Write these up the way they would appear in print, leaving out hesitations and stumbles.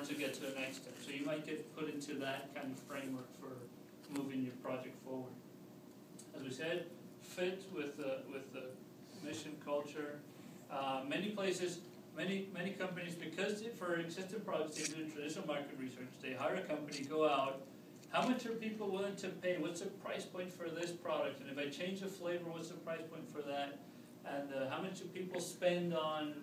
order to get to the next step. So you might get put into that kind of framework for moving your project forward. As we said, fit with the mission, culture. Many places, many companies, because for existing products they do traditional market research. They hire a company, go out. How much are people willing to pay? What's the price point for this product? And if I change the flavor, what's the price point for that? And how much do people spend on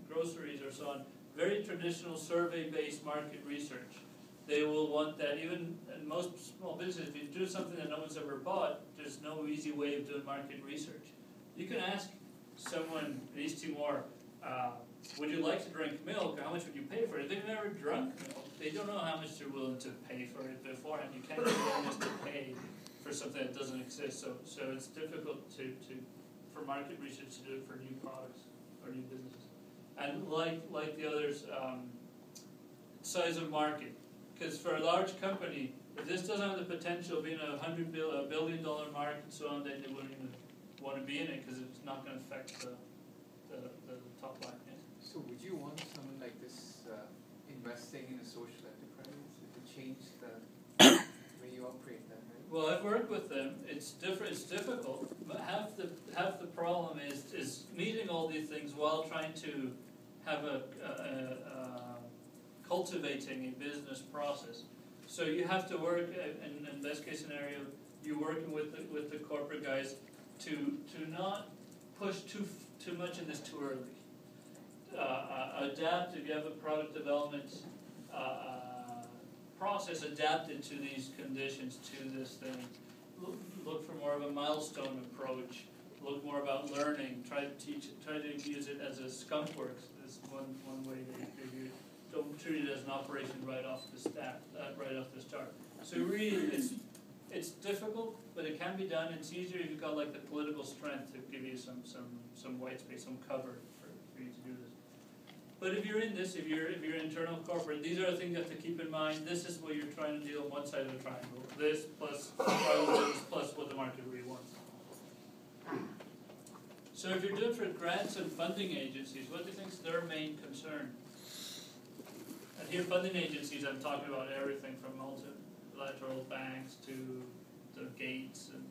groceries or so on? Very traditional survey-based market research. They will want that. Even in most small businesses, if you do something that no one's ever bought, there's no easy way of doing market research. You can ask someone in East Timor, would you like to drink milk? How much would you pay for it? If they've never drunk milk, they don't know how much they're willing to pay for it beforehand. You can't get willingness to pay for something that doesn't exist. So it's difficult for market research to do it for new products or new businesses. And like the others, size of market. Because for a large company, if this doesn't have the potential of being $100 billion market and so on, then they wouldn't even want to be in it because it's not going to affect the top line. Yeah. So would you want someone like this investing in a social enterprise to change the way you operate that, right? Well, I've worked with them. It's different. It's difficult. But half the problem is meeting all these things while trying to have cultivating a business process. So you have to work, in best case scenario, you're working with the corporate guys to not push too much in this too early. Adapt, if you have a product development process adapted to these conditions, to this thing. Look for more of a milestone approach. Look more about learning. Try to use it as a skunk works. This is one way they do it. Don't treat it as an operation right off the start. So really, it's difficult, but it can be done. It's easier if you've got like the political strength to give you some white space, some cover for you to do this. But if you're in this, if you're internal corporate, these are the things you have to keep in mind. This is what you're trying to deal on one side of the triangle. This plus what the market really wants. So if you're doing for grants and funding agencies, what do you think is their main concern? And here, funding agencies, I'm talking about everything from multilateral banks to the Gates and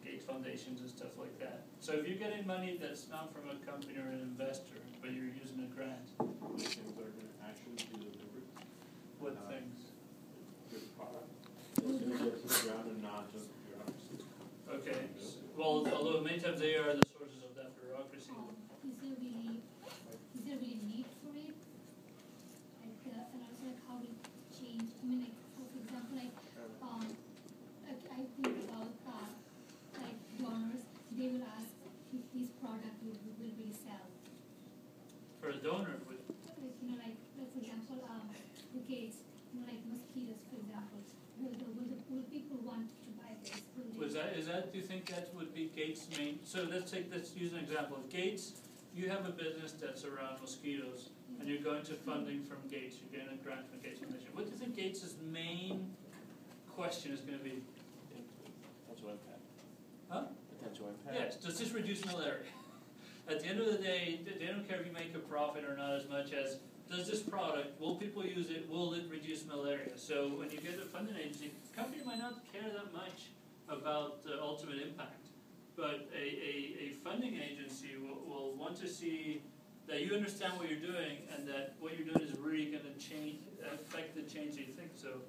Gates foundations and stuff like that. So if you're getting money that's not from a company or an investor, but you're using a grant, what things are going to actually be delivered? What things? Good product. It's going to get to the ground and not just bureaucracy. Okay. Well, although many times they are the sources of that bureaucracy. Is there really need for it? And also like how it changed. I mean, like for example, I think about like donors. They will ask if this product will really sell. For a donor, Like for example, the Gates, like mosquitoes, for example. Will people want to buy this? Is that? Do you think that would be Gates' main? So let's use an example. Gates, you have a business that's around mosquitoes, and you're going to funding from Gates. You're getting a grant from Gates Foundation. What do you think Gates' main question is going to be? Potential impact. Huh? Potential impact. Yes. Does this reduce malaria? At the end of the day, they don't care if you make a profit or not as much as, does this product, will people use it, will it reduce malaria? So when you get a funding agency, the company might not care that much about the ultimate impact, but a funding agency will want to see that you understand what you're doing and that what you're doing is really going to affect the change that you think. So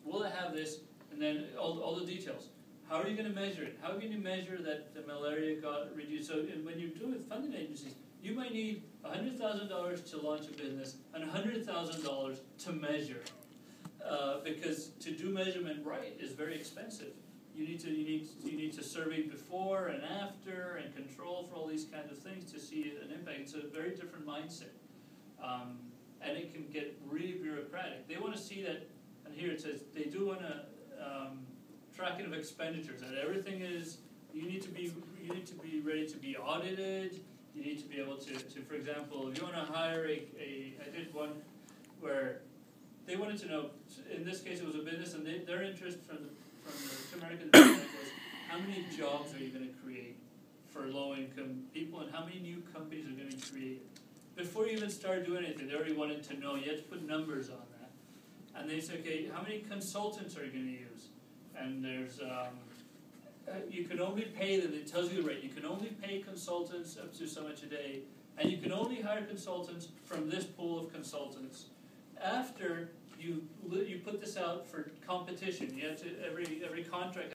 will it have this? And then all the details. How are you going to measure it? How can you measure that the malaria got reduced? So when you do with funding agencies, you might need $100,000 to launch a business and $100,000 to measure, because to do measurement right is very expensive. You need to survey before and after and control for all these kinds of things to see an impact. It's a very different mindset, and it can get really bureaucratic. They want to see that, and here it says they do want to tracking of expenditures. That everything is. You need to be ready to be audited. You need to be able to for example, if you want to hire I did one where they wanted to know, in this case it was a business, and their interest from the American business was, how many jobs are you going to create for low-income people, and how many new companies are going to be created? before you even started doing anything, they already wanted to know, you had to put numbers on that. And they say, okay, how many consultants are you gonna use? And there's, you can only pay them, it tells you the rate, you can only pay consultants up to so much a day, and you can only hire consultants from this pool of consultants. After you put this out for competition, you have to, every contract